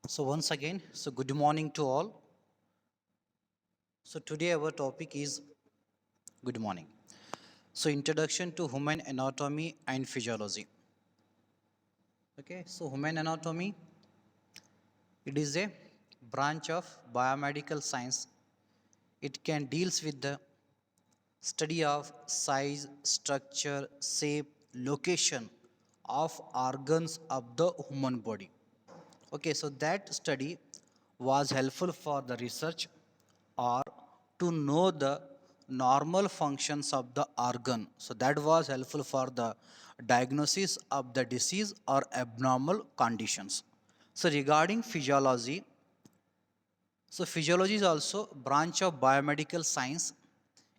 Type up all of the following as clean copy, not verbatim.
So once again, good morning to all. So today our topic is good morning. So introduction to human anatomy and physiology. Okay, so human anatomy, it is a branch of biomedical science. It can deals with the study of size, structure, shape, location of organs of the human body. Okay, so that study was helpful for the research or to know the normal functions of the organ. So that was helpful for the diagnosis of the disease or abnormal conditions. So regarding physiology, so physiology is also branch of biomedical science.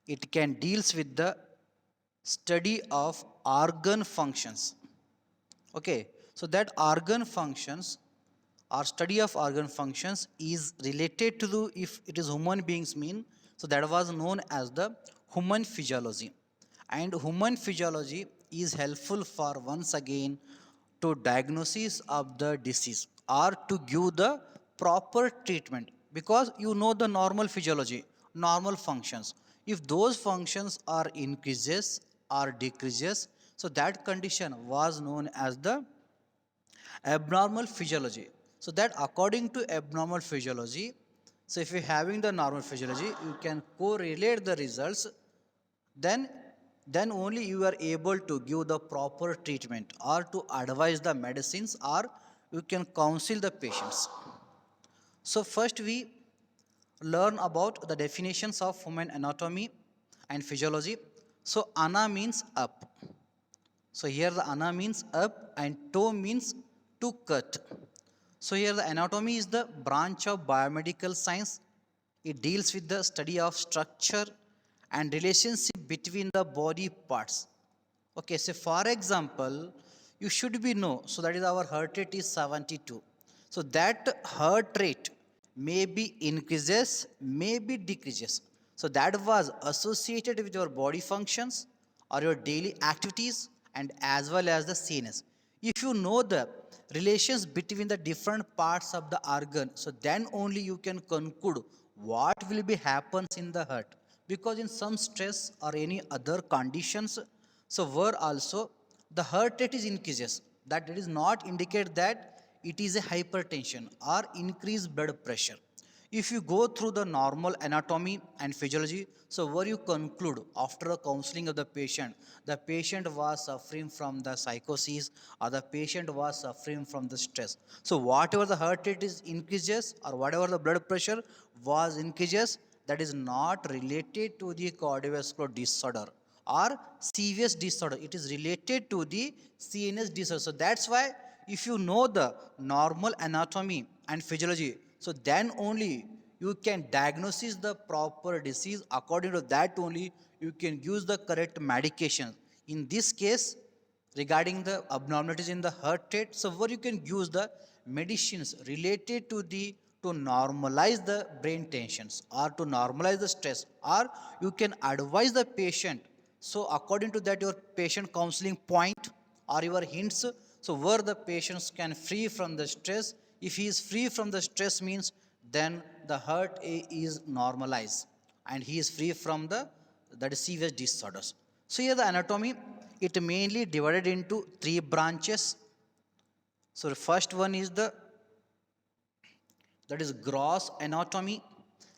It can deals with the study of organ functions. Okay, so that organ functions or study of organ functions is related to the if it is human beings mean, so that was known as the human physiology. And human physiology is helpful for once again to diagnosis of the disease or to give the proper treatment, because you know the normal physiology, normal functions. If those functions are increases or decreases, so that condition was known as the abnormal physiology. So that according to abnormal physiology, so if you're having the normal physiology, you can correlate the results, then then only you are able to give the proper treatment or to advise the medicines, or you can counsel the patients. So first we learn about the definitions of human anatomy and physiology. So ana means up. So here the ana means up and toe means to cut. So here the anatomy is the branch of biomedical science. It deals with the study of structure and relationship between the body parts. Okay, so for example, you should be know, so that is our heart rate is 72. So that heart rate may be increases, may be decreases. So that was associated with your body functions or your daily activities and as well as the CNS. If you know the relations between the different parts of the organ, so then only you can conclude what will be happens in the heart. Because in some stress or any other conditions, so where also the heart rate is increases, that it is not indicate that it is a hypertension or increased blood pressure. If you go through the normal anatomy and physiology, so where you conclude after a counseling of the patient was suffering from the psychosis or the patient was suffering from the stress. So whatever the heart rate is increases or whatever the blood pressure was increases, that is not related to the cardiovascular disorder or serious disorder. It is related to the CNS disorder. So that's why if you know the normal anatomy and physiology, so then only you can diagnose the proper disease. According to that only you can use the correct medication. In this case, regarding the abnormalities in the heart rate, so where you can use the medicines related to the to normalize the brain tensions or to normalize the stress, or you can advise the patient. So according to that your patient counseling point or your hints, so where the patients can free from the stress. If he is free from the stress means, then the heart is normalized and he is free from the that is serious disorders. So here the anatomy, it mainly divided into three branches. So the first one is the that is gross anatomy.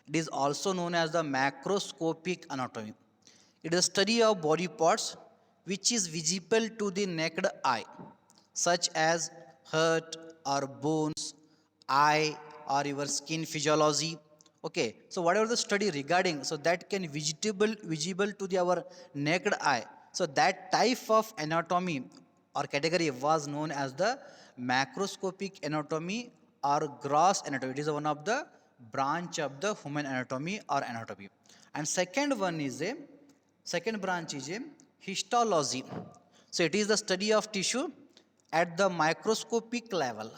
It is also known as the macroscopic anatomy. It is a study of body parts which is visible to the naked eye, such as heart or bones, eye or your skin physiology. Okay, so whatever the study regarding, so that can visible to the our naked eye. So that type of anatomy or category was known as the macroscopic anatomy or gross anatomy. It is one of the branch of the human anatomy or anatomy. And second branch is a histology. So it is the study of tissue at the microscopic level.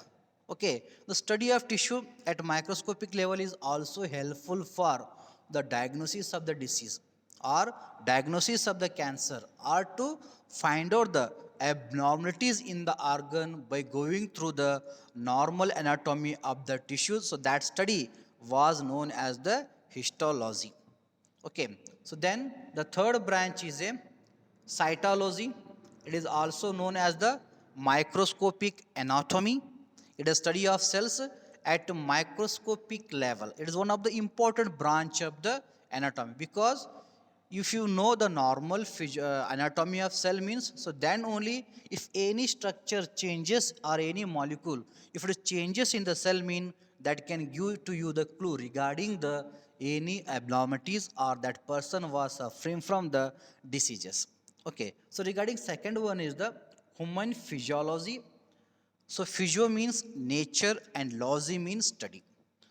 Okay, the study of tissue at microscopic level is also helpful for the diagnosis of the disease or diagnosis of the cancer or to find out the abnormalities in the organ by going through the normal anatomy of the tissues. So that study was known as the histology. Okay, so then the third branch is a cytology. It is also known as the microscopic anatomy. It is study of cells at microscopic level. It is one of the important branch of the anatomy, because if you know the normal anatomy of cell means, so then only if any structure changes or any molecule, if it changes in the cell mean, that can give to you the clue regarding the any abnormalities or that person was suffering from the diseases. Okay, so regarding second one is the human physiology. So physio means nature and logy means study.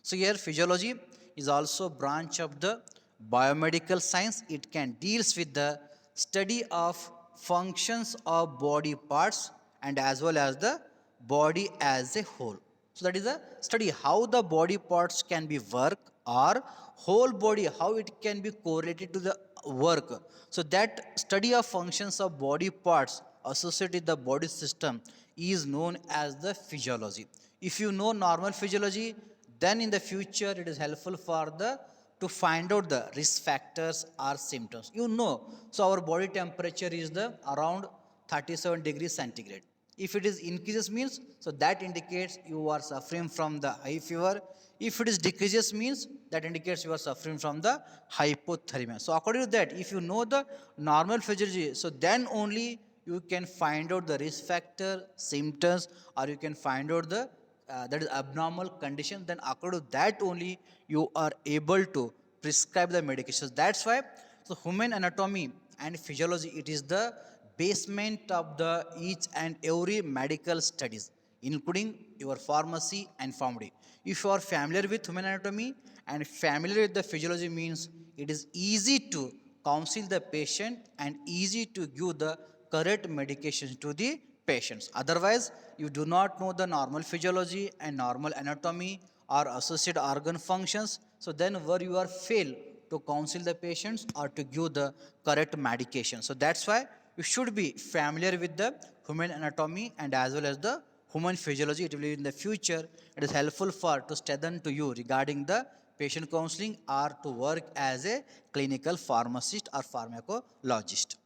So here physiology is also a branch of the biomedical science. It can deals with the study of functions of body parts and as well as the body as a whole. So that is a study how the body parts can be work, or whole body how it can be correlated to the work. So that study of functions of body parts associated with the body system is known as the physiology. If you know normal physiology, then in the future it is helpful for the to find out the risk factors or symptoms. You know, so our body temperature is the around 37 degrees centigrade. If it is increases means, so that indicates you are suffering from the high fever. If it is decreases means, that indicates you are suffering from the hypothermia. So according to that, if you know the normal physiology, so then only you can find out the risk factor, symptoms, or you can find out the that is abnormal condition. Then according to that only you are able to prescribe the medications. That's why so human anatomy and physiology, it is the basement of the each and every medical studies, including your pharmacy and pharmacy. If you are familiar with human anatomy and familiar with the physiology means, it is easy to counsel the patient and easy to give the correct medications to the patients. Otherwise, you do not know the normal physiology and normal anatomy or associated organ functions. So then where you are fail to counsel the patients or to give the correct medication. So that's why you should be familiar with the human anatomy and as well as the human physiology. It will be in the future. It is helpful for to study to you regarding the patient counseling or to work as a clinical pharmacist or pharmacologist.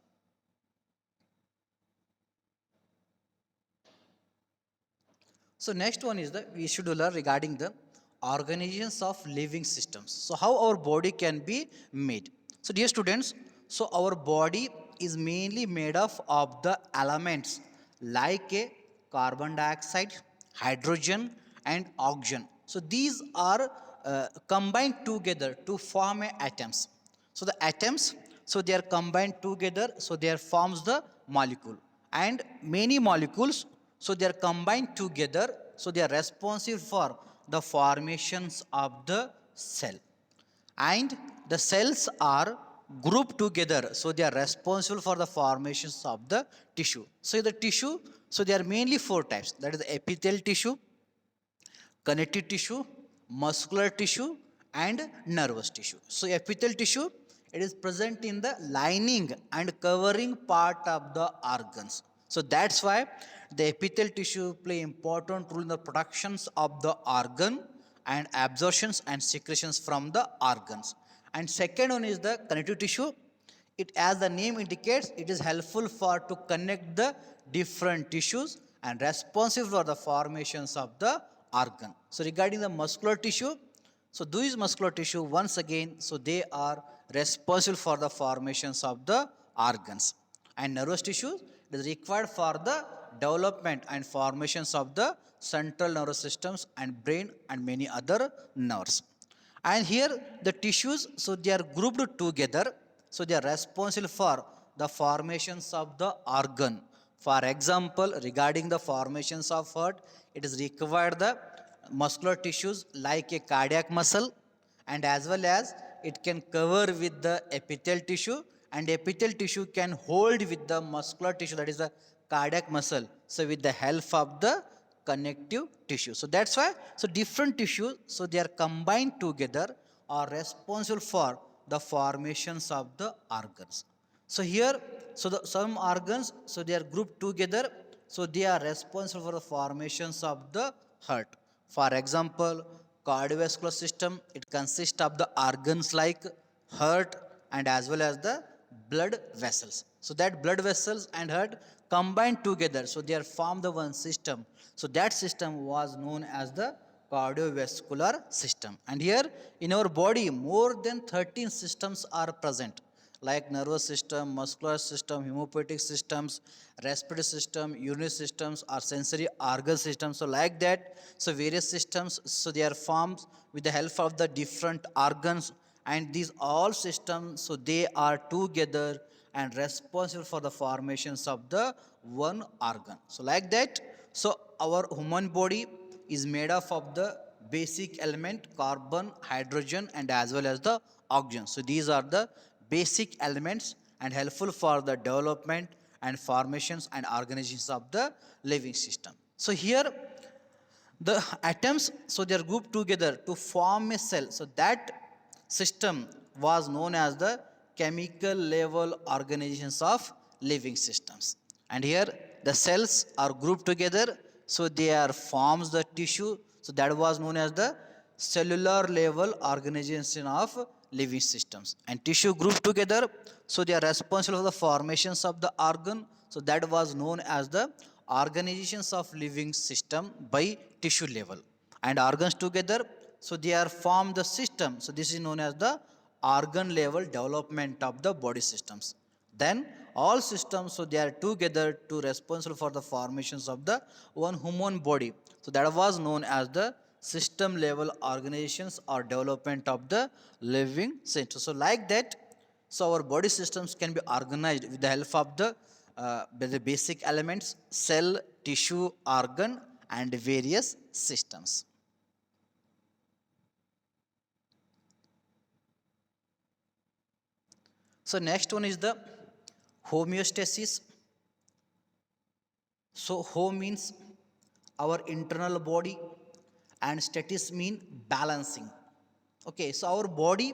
So next one is the we should learn regarding the organizations of living systems. So how our body can be made. So dear students, so our body is mainly made of the elements like a carbon dioxide, hydrogen and oxygen. So these are combined together to form a atoms. So the atoms, so they are combined together, so they forms the molecule. And many molecules, so they are combined together, so they are responsive for the formations of the cell. And the cells are grouped together, so they are responsible for the formations of the tissue. So the tissue, so there are mainly four types, that is the epithelial tissue, connective tissue, muscular tissue, and nervous tissue. So epithelial tissue, it is present in the lining and covering part of the organs. So that's why the epithelial tissue play important role in the productions of the organ and absorptions and secretions from the organs. And second one is the connective tissue. It, as the name indicates, it is helpful for to connect the different tissues and responsive for the formations of the organ. So regarding the muscular tissue, so these muscular tissue once again, so they are responsible for the formations of the organs. And nervous tissue is required for the development and formations of the central nervous systems and brain and many other nerves. And here the tissues, so they are grouped together, so they are responsible for the formations of the organ. For example, regarding the formations of heart, it is required the muscular tissues like a cardiac muscle, and as well as it can cover with the epithelial tissue, and epithelial tissue can hold with the muscular tissue, that is the cardiac muscle, so with the help of the connective tissue. So that's why so different tissues, so they are combined together, are responsible for the formations of the organs. So here, so the some organs, so they are grouped together, so they are responsible for the formations of the heart. For example, cardiovascular system, it consists of the organs like heart and as well as the blood vessels. So that blood vessels and heart combined together, so they are formed the one system. So that system was known as the cardiovascular system. And here in our body, more than 13 systems are present like nervous system, muscular system, hemopoietic systems, respiratory system, urinary systems, or sensory organ systems. So like that, so various systems, so they are formed with the help of the different organs, and these all systems, so they are together and responsible for the formations of the one organ. So like that, so our human body is made up of the basic element carbon, hydrogen, and as well as the oxygen. So these are the basic elements and helpful for the development and formations and organizations of the living system. So here the atoms, so they are grouped together to form a cell. So that system was known as the chemical level organizations of living systems. And here the cells are grouped together, so they are forms the tissue, so that was known as the cellular level organization of living systems. And tissue grouped together, so they are responsible for the formations of the organ, so that was known as the organizations of living system by tissue level. And organs together, so they are form the system, so this is known as the organ level development of the body systems. Then all systems, so they are together to responsible for the formations of the one human body, so that was known as the system level organizations or development of the living system. So like that, so our body systems can be organized with the help of the basic elements cell, tissue, organ, and various systems. So next one is the homeostasis. So home means our internal body and status mean balancing. Okay, so our body,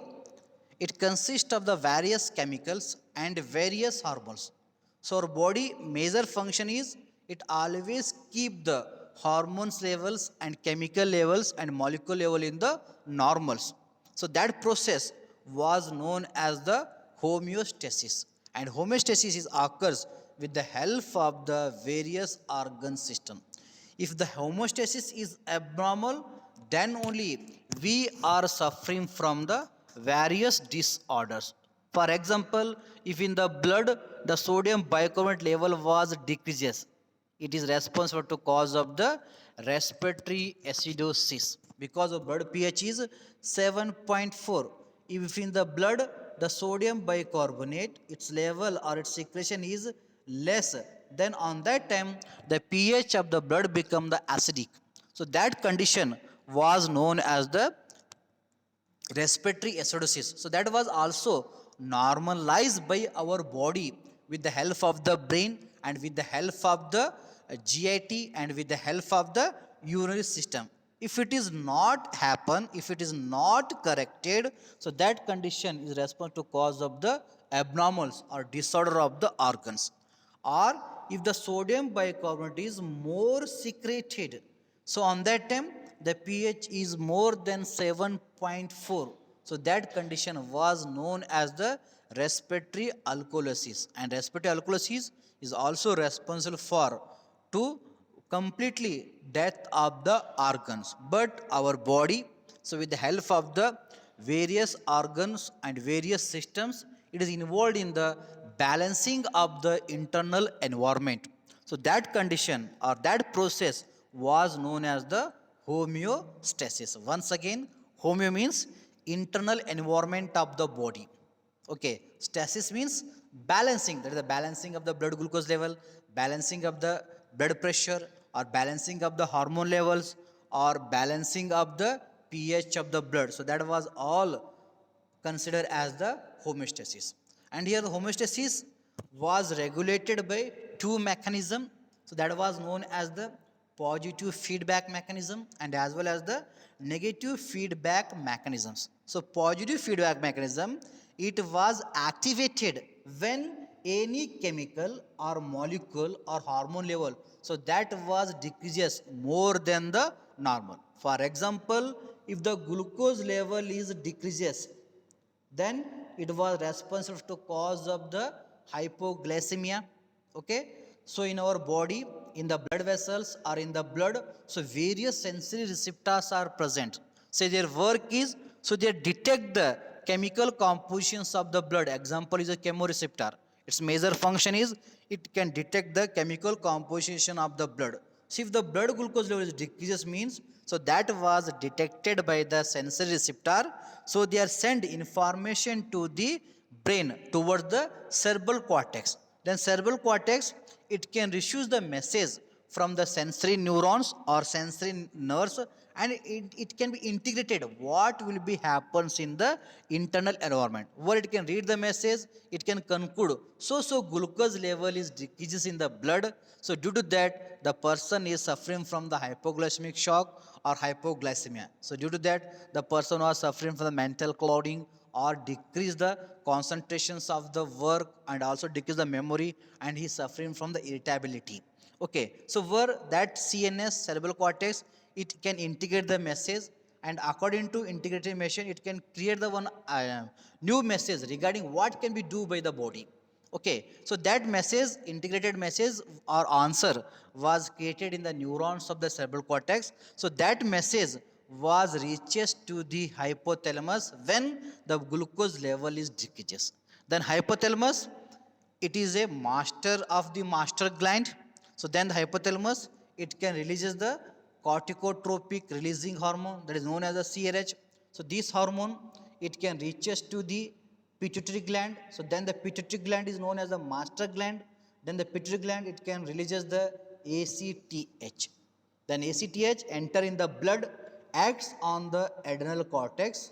it consists of the various chemicals and various hormones. So our body major function is it always keep the hormones levels and chemical levels and molecule level in the normals. So that process was known as the homeostasis. And homeostasis is occurs with the help of the various organ system. If the homeostasis is abnormal, then only we are suffering from the various disorders. For example, if in the blood the sodium bicarbonate level was decreases, it is responsible to cause of the respiratory acidosis because of blood pH is 7.4. If in the blood the sodium bicarbonate its level or its secretion is less, then on that time the pH of the blood become the acidic. So that condition was known as the respiratory acidosis. So that was also normalized by our body with the help of the brain and with the help of the GIT and with the help of the urinary system. If it is not happen, if it is not corrected, so that condition is responsible to cause of the abnormals or disorder of the organs. Or if the sodium bicarbonate is more secreted, so on that time the pH is more than 7.4. So that condition was known as the respiratory alkalosis. And respiratory alkalosis is also responsible for to completely death of the organs. But our body, so with the help of the various organs and various systems, it is involved in the balancing of the internal environment. So that condition or that process was known as the homeostasis. Once again, homeo means internal environment of the body. Okay, stasis means balancing. That is the balancing of the blood glucose level, balancing of the blood pressure, or balancing of the hormone levels, or balancing of the pH of the blood. So that was all considered as the homeostasis. And here the homeostasis was regulated by two mechanisms. So that was known as the positive feedback mechanism and as well as the negative feedback mechanisms. So positive feedback mechanism, it was activated when any chemical or molecule or hormone level, so that was decreases more than the normal. For example, if the glucose level is decreases, then it was responsible to cause of the hypoglycemia. Okay, so in our body, in the blood vessels or in the blood, so various sensory receptors are present. So their work is, so they detect the chemical compositions of the blood. Example is a chemoreceptor. Its major function is it can detect the chemical composition of the blood. So if the blood glucose level is decreases means, so that was detected by the sensory receptor. So they are send information to the brain towards the cerebral cortex. Then cerebral cortex, it can receive the message from the sensory neurons or sensory nerves, and it can be integrated what will be happens in the internal environment, where it can read the message, it can conclude so glucose level is decreases in the blood. So due to that, the person is suffering from the hypoglycemic shock or hypoglycemia. So due to that, the person was suffering from the mental clouding or decrease the concentrations of the work, and also decrease the memory, and he is suffering from the irritability. Okay, so where that CNS, cerebral cortex, it can integrate the message, and according to integrated message, it can create the one new message regarding what can be do by the body. Okay, so that message, integrated message or answer, was created in the neurons of the cerebral cortex. So that message was reaches to the hypothalamus when the glucose level is decreases. Then hypothalamus, it is a master of the master gland. So then the hypothalamus, it can releases the corticotropic releasing hormone, that is known as the CRH. So this hormone, it can reaches to the pituitary gland. So then the pituitary gland is known as the master gland. Then the pituitary gland, it can releases the ACTH. Then ACTH enter in the blood, acts on the adrenal cortex.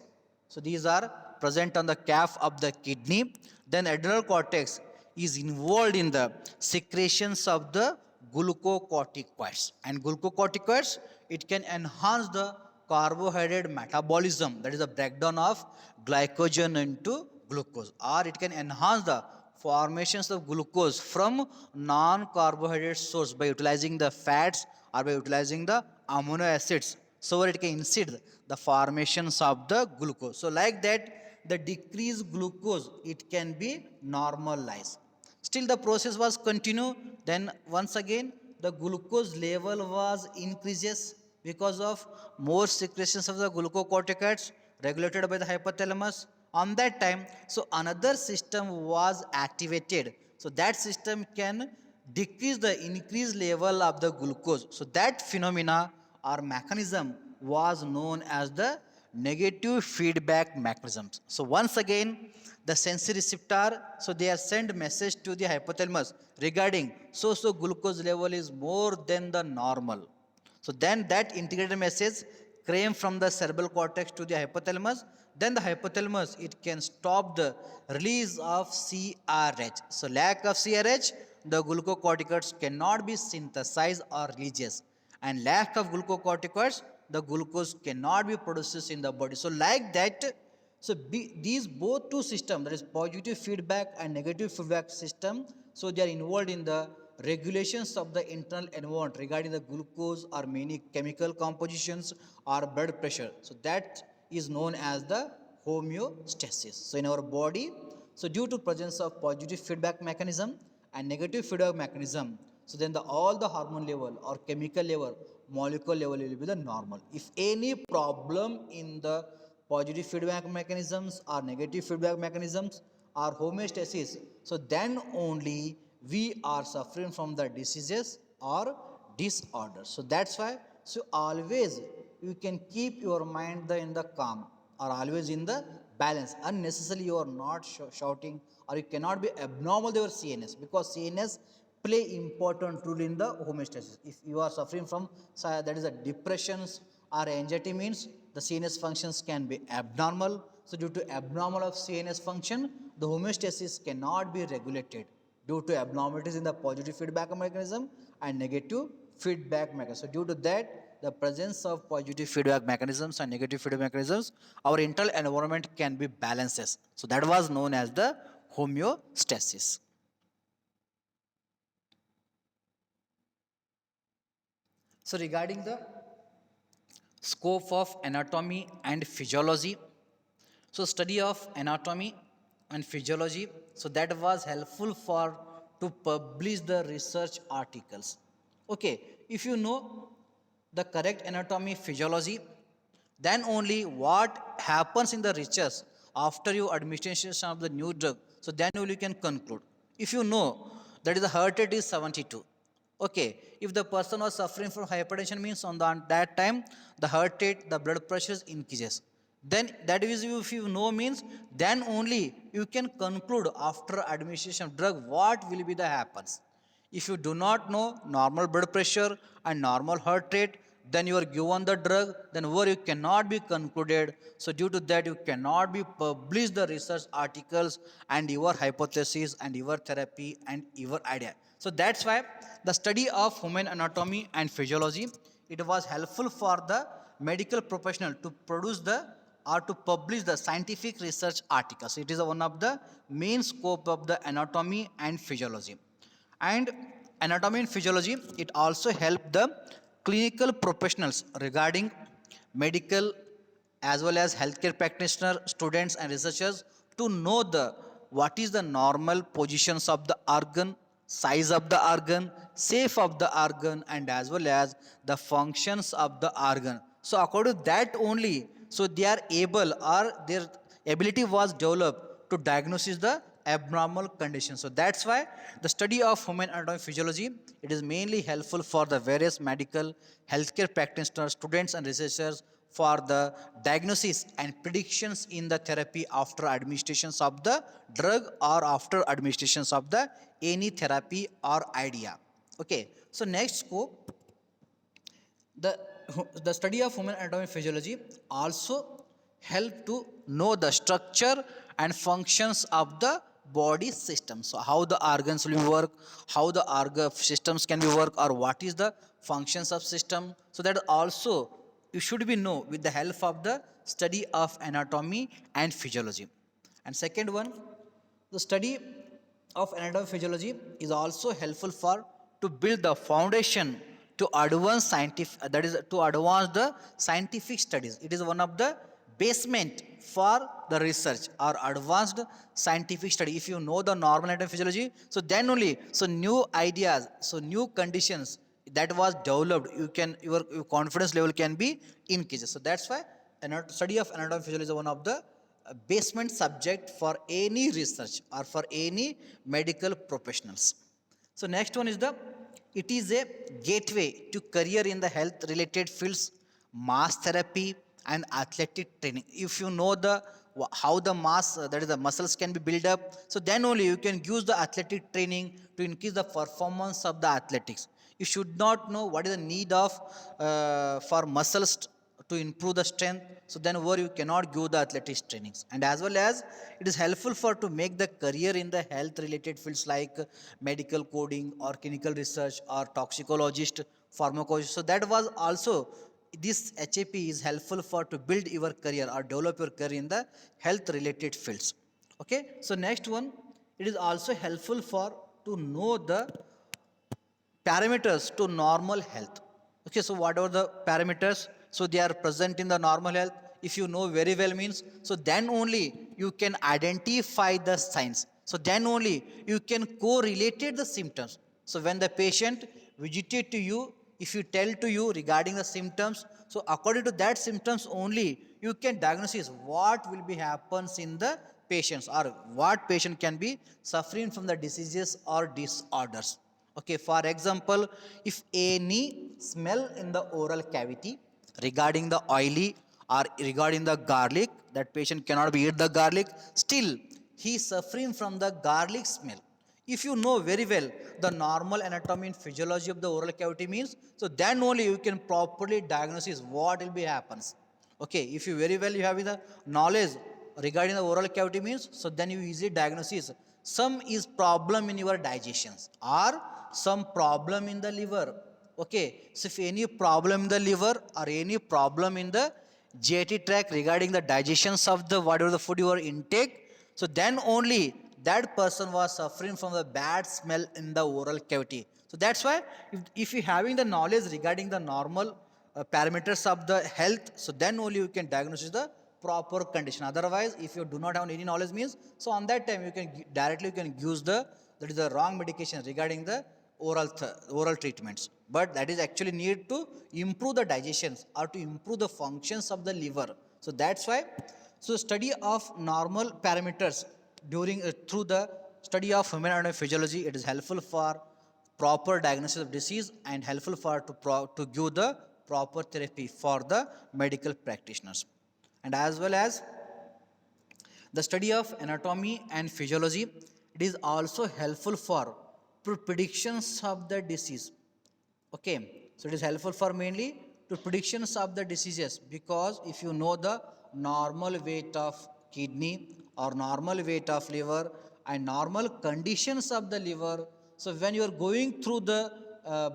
So these are present on the calf of the kidney. Then adrenal cortex is involved in the secretions of the glucocorticoids. And glucocorticoids, it can enhance the carbohydrate metabolism, that is the breakdown of glycogen into glucose, or it can enhance the formations of glucose from non-carbohydrate source by utilizing the fats or by utilizing the amino acids, so that it can incite the formations of the glucose. So like that, the decreased glucose, it can be normalized. Still the process was continue. Then once again, the glucose level was increases because of more secretions of the glucocorticoids regulated by the hypothalamus. On that time, so another system was activated. So that system can decrease the increased level of the glucose. So that phenomena or mechanism was known as the negative feedback mechanisms. So once again, the sensory receptor, so they are send message to the hypothalamus regarding so glucose level is more than the normal. So then that integrated message came from the cerebral cortex to the hypothalamus. Then the hypothalamus, it can stop the release of CRH. So lack of CRH, the glucocorticoids cannot be synthesized or released. And lack of glucocorticoids, the glucose cannot be produced in the body. So like that, so these both two systems, that is positive feedback and negative feedback system, so they are involved in the regulations of the internal environment regarding the glucose or many chemical compositions or blood pressure. So that is known as the homeostasis. So in our body, so due to presence of positive feedback mechanism and negative feedback mechanism, so then all the hormone level or chemical level, molecule level will be the normal. If any problem in the positive feedback mechanisms or negative feedback mechanisms or homeostasis, so then only we are suffering from the diseases or disorders. So that's why, so always you can keep your mind in the calm, or always in the balance. Unnecessarily you are not shouting, or you cannot be abnormal your CNS, because CNS play important role in the homeostasis. If you are suffering from that is a depressions or anxiety means, the CNS functions can be abnormal. So due to abnormal of CNS function, the homeostasis cannot be regulated due to abnormalities in the positive feedback mechanism and negative feedback mechanism. So due to that, the presence of positive feedback mechanisms and negative feedback mechanisms, our internal environment can be balances. So that was known as the homeostasis. So regarding the scope of anatomy and physiology, so study of anatomy and physiology, so that was helpful for to publish the research articles. Okay, if you know the correct anatomy physiology, then only what happens in the research after your administration of the new drug, so then only you can conclude. If you know that is the heart rate is 72, okay, if the person was suffering from hypertension means on that time the heart rate, the blood pressure increases, then that is, if you know means, then only you can conclude after administration of drug what will be the happens. If you do not know normal blood pressure and normal heart rate, then you are given the drug, then where you cannot be concluded. So due to that, you cannot be publish the research articles and your hypothesis and your therapy and your idea. So that's why the study of human anatomy and physiology, it was helpful for the medical professional to produce the or to publish the scientific research articles. It is one of the main scope of the anatomy and physiology. And anatomy and physiology, it also help the clinical professionals regarding medical as well as healthcare practitioner, students and researchers to know the what is the normal positions of the organ, size of the organ, shape of the organ, and as well as the functions of the organ. So according to that only, so they are able or their ability was developed to diagnose the abnormal condition. So that's why the study of human anatomy physiology, it is mainly helpful for the various medical healthcare practitioners, students and researchers for the diagnosis and predictions in the therapy after administrations of the drug or after administrations of the any therapy or idea. Okay, so next scope, the the study of human anatomy and physiology also help to know the structure and functions of the body system. So how the organs will work, how the organ systems can be work, or what is the functions of system. So that also you should be know with the help of the study of anatomy and physiology. And second one, the study of anatomy physiology is also helpful for to build the foundation to advance scientific, that is to advance the scientific studies. It is one of the basement for the research or advanced scientific study. If you know the normal anatomy physiology, so then only so new ideas, so new conditions that was developed, you can your confidence level can be increased. So that's why study of anatomy physiology is one of the basement subject for any research or for any medical professionals. So next one is the, it is a gateway to career in the health related fields, mass therapy and athletic training. If you know the how the mass, that is the muscles can be built up, so then only you can use the athletic training to increase the performance of the athletics. You should not know what is the need of for muscles to improve the strength, so then where you cannot give the athletics trainings. And as well as it is helpful for to make the career in the health related fields like medical coding or clinical research or toxicologist, pharmacologist. So that was also, this HAP is helpful for to build your career or develop your career in the health related fields. Okay, so next one, it is also helpful for to know the parameters to normal health. Okay, so what are the parameters? So they are present in the normal health. If you know very well means, so then only you can identify the signs. So then only you can correlate the symptoms. So when the patient visited to you, if you tell to you regarding the symptoms, so according to that symptoms only you can diagnose what will be happens in the patients or what patient can be suffering from the diseases or disorders. Okay, for example, if any smell in the oral cavity regarding the oily or regarding the garlic, that patient cannot be eat the garlic, still he is suffering from the garlic smell. If you know very well the normal anatomy and physiology of the oral cavity means, so then only you can properly diagnose what will be happens. Okay, if you very well you have the knowledge regarding the oral cavity means, so then you easily diagnose some is problem in your digestions or some problem in the liver. Okay, so if any problem in the liver or any problem in the GIT tract regarding the digestions of the whatever the food you are intake, so then only that person was suffering from the bad smell in the oral cavity. So that's why if you having the knowledge regarding the normal parameters of the health, so then only you can diagnose the proper condition. Otherwise, if you do not have any knowledge means, so on that time you can directly you can use the that is the wrong medication regarding the oral treatments. But that is actually need to improve the digestions or to improve the functions of the liver. So that's why, so study of normal parameters during through the study of human anatomy physiology, it is helpful for proper diagnosis of disease and helpful for to give the proper therapy for the medical practitioners. And as well as the study of anatomy and physiology, it is also helpful for predictions of the disease. Okay, so it is helpful for mainly to predictions of the diseases, because if you know the normal weight of kidney or normal weight of liver and normal conditions of the liver, so when you are going through the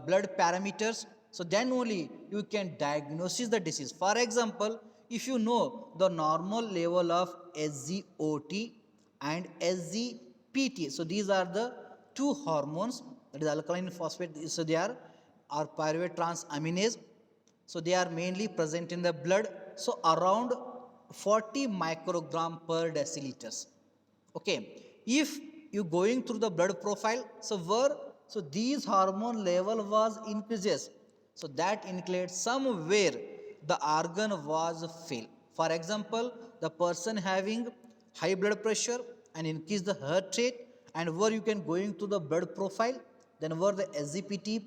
blood parameters, so then only you can diagnose the disease. For example, if you know the normal level of SGOT and SGPT, so these are the two hormones, that is alkaline phosphate, so they are pyruvate transaminase, so they are mainly present in the blood, so around 40 microgram per deciliters. Okay, if you going through the blood profile, so where, so these hormone level was increases, so that includes somewhere the organ was fail. For example, the person having high blood pressure and increase the heart rate, and where you can going to the blood profile, then where the SGPT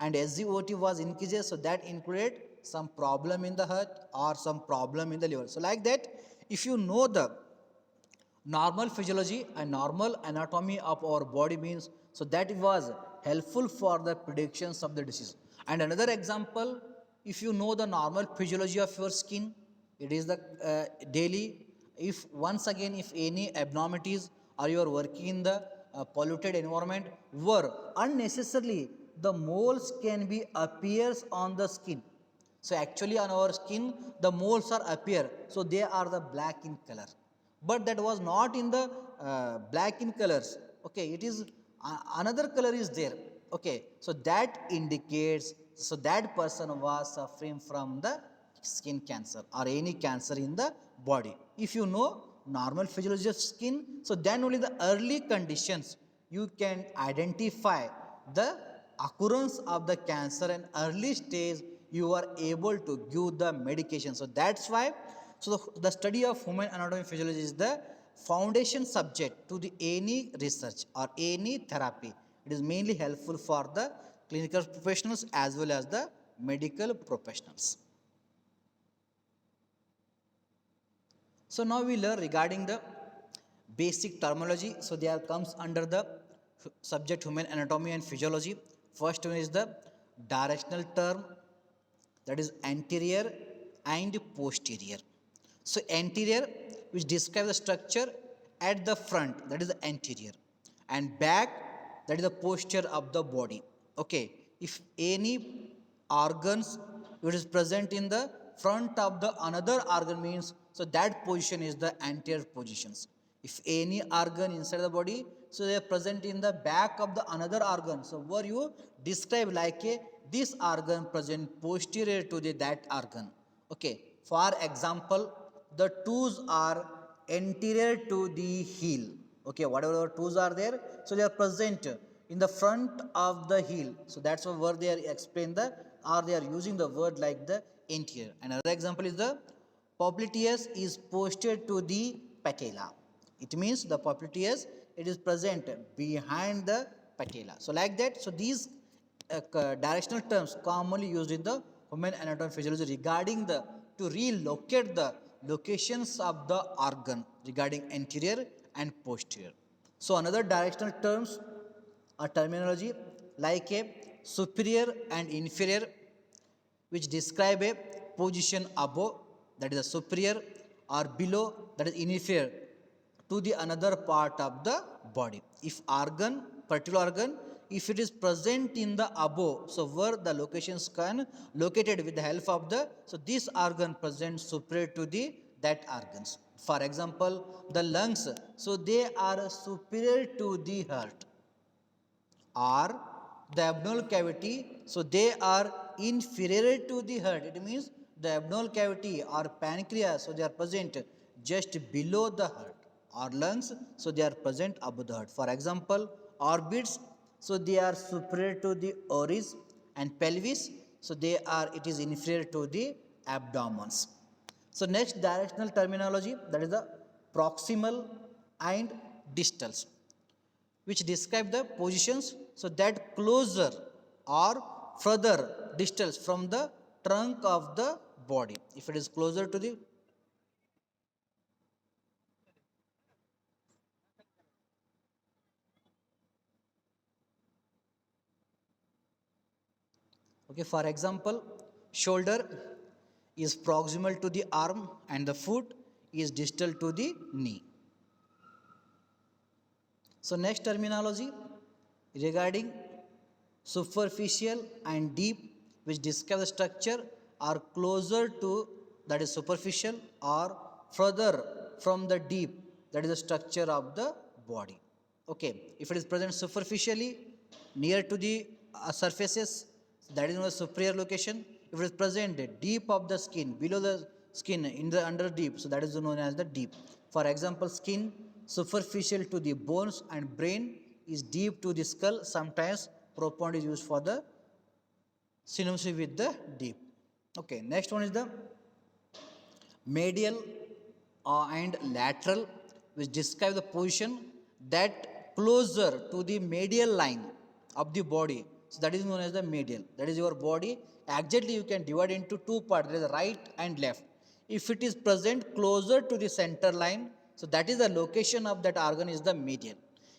and SGOT was increases, so that included some problem in the heart or some problem in the liver. So like that, if you know the normal physiology and normal anatomy of our body means, so that was helpful for the predictions of the disease. And another example, if you know the normal physiology of your skin, it is the daily, if once again if any abnormalities or you are working in the polluted environment where unnecessarily the moles can be appears on the skin, so actually on our skin the moles are appear, so they are the black in color, but that was not in the black in colors. Okay, it is another color is there. Okay, so that indicates, so that person was suffering from the skin cancer or any cancer in the body. If you know normal physiology of skin, so then only the early conditions you can identify the occurrence of the cancer, and early stage you are able to give the medication. So that's why, so the study of human anatomy physiology is the foundation subject to the any research or any therapy. It is mainly helpful for the clinical professionals as well as the medical professionals. So now we learn regarding the basic terminology. So there comes under the subject human anatomy and physiology. First one is the directional term, that is anterior and posterior. So anterior, which describes the structure at the front, that is the anterior, and back, that is the posture of the body. Okay, if any organs which is present in the front of the another organ means, so that position is the anterior positions. If any organ inside the body, so they are present in the back of the another organ, so where you describe like a this organ present posterior to the that organ. Okay, for example, the toes are anterior to the heel. Okay, whatever toes are there, so they are present in the front of the heel, so that's where they are explain the, or they are using the word like the anterior. Another example is the popliteus is posterior to the patella. It means the popliteus, it is present behind the patella. So like that, so these directional terms commonly used in the human anatomy physiology regarding the to relocate the locations of the organ regarding anterior and posterior. So another directional terms or terminology like a superior and inferior, which describe a position above, that is a superior, or below, that is inferior to the another part of the body. If organ, particular organ, if it is present in the above, so where the locations can located with the help of the, so this organ present superior to the that organs. For example, the lungs, so they are superior to the heart, or the abdominal cavity, so they are inferior to the heart. It means the abdominal cavity or pancreas, so they are present just below the heart, or lungs, so they are present above the heart. For example, orbits, so they are superior to the oris, and pelvis, so they are, it is inferior to the abdomens. So next directional terminology, that is the proximal and distals, which describe the positions, so that closer or further distance from the trunk of the body. If it is closer to the, okay, for example, shoulder is proximal to the arm and the foot is distal to the knee. So next terminology regarding superficial and deep, which describe the structure are closer to, that is superficial, or further from the deep, that is the structure of the body. Okay, if it is present superficially near to the surfaces, that is in the superior location. If it is present deep of the skin, below the skin, in the under deep, so that is known as the deep. For example, skin superficial to the bones and brain is deep to the skull. Sometimes profound is used for the synonyms with the deep. Okay, next one is the medial and lateral, which describe the position that closer to the medial line of the body. So that is known as the medial. That is your body. Exactly, you can divide into two parts. There is right and left. If it is present closer to the center line, so that is the location of that organ is the medial.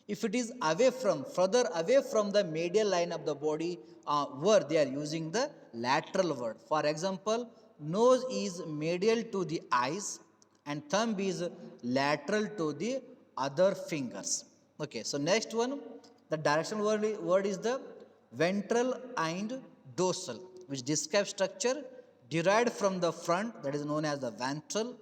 If it is away from, further away from the medial line of the body, word they are using the lateral word. For example, nose is medial to the eyes and thumb is lateral to the other fingers. Okay, so next one, the directional word is the ventral and dorsal, which describes structure derived from the front, that is known as the ventral,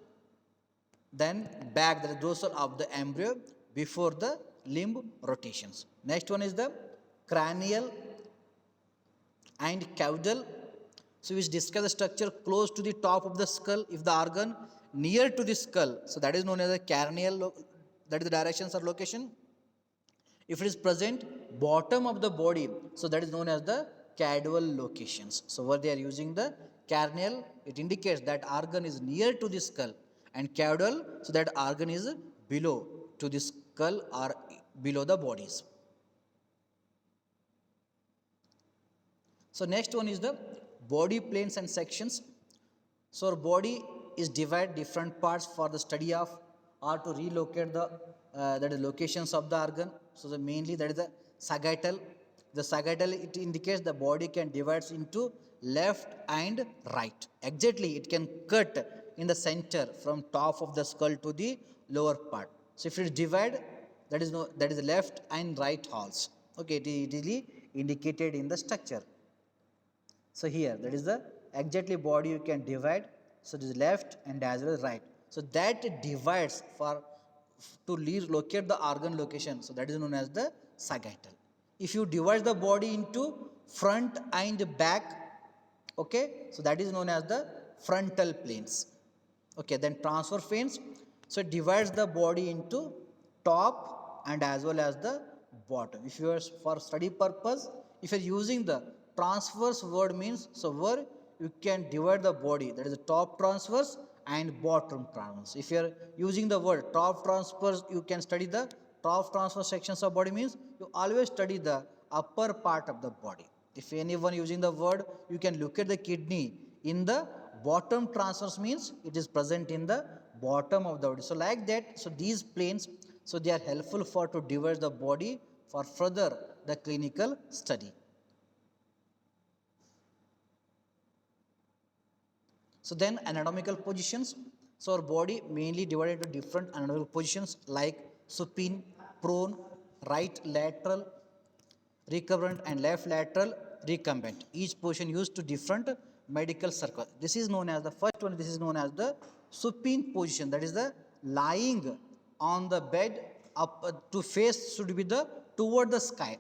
then back, that is dorsal of the embryo before the limb rotations. Next one is the cranial and caudal, so which describe the structure close to the top of the skull. If the organ near to the skull, so that is known as the cranial, that is the directions or location. If it is present bottom of the body, so that is known as the caudal locations. So where they are using the cranial, it indicates that organ is near to the skull, and caudal, so that organ is below to the skull or below the bodies. So next one is the body planes and sections. So our body is divided different parts for the study of or to relocate the that is locations of the organ. So the mainly that is the sagittal. The sagittal, it indicates the body can divide into left and right. Exactly, it can cut in the center from top of the skull to the lower part. So if it is divide, that is no, that is left and right halves. Okay, it is easily indicated in the structure. So here, that is the exactly body you can divide. So this is left and as well as right. So that divides for to locate the organ location. So that is known as the sagittal. If you divide the body into front and back, okay, so that is known as the frontal planes. Okay, then transverse planes. So it divides the body into top and as well as the bottom. If you are for study purpose, if you are using the transverse word means, so where you can divide the body, that is the top transverse and bottom transverse. If you are using the word top transverse, you can study the top transverse sections of body means you always study the upper part of the body. If anyone using the word, you can look at the kidney in the bottom transverse means it is present in the bottom of the body. So like that, so these planes, so they are helpful for to divide the body for further the clinical study. So then anatomical positions. So our body mainly divided into different anatomical positions like supine, prone, right lateral, recurrent and left lateral recumbent. Each position used to different medical circle. This is known as the first one. This is known as the supine position. That is the lying on the bed up to face should be the toward the sky.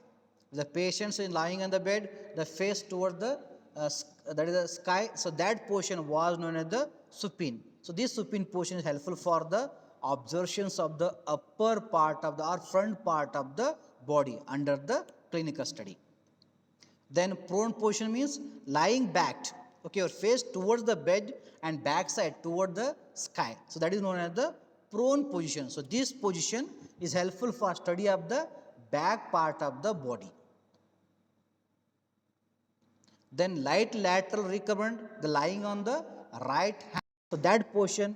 The patient is lying on the bed, the face toward the that is the sky. So that portion was known as the supine. So this supine portion is helpful for the observations of the upper part of the or front part of the body under the clinical study. Then prone position means lying back. Okay, your face towards the bed and backside toward the sky. So that is known as the prone position. So this position is helpful for study of the back part of the body. Then light lateral recurrent, the lying on the right hand. So that portion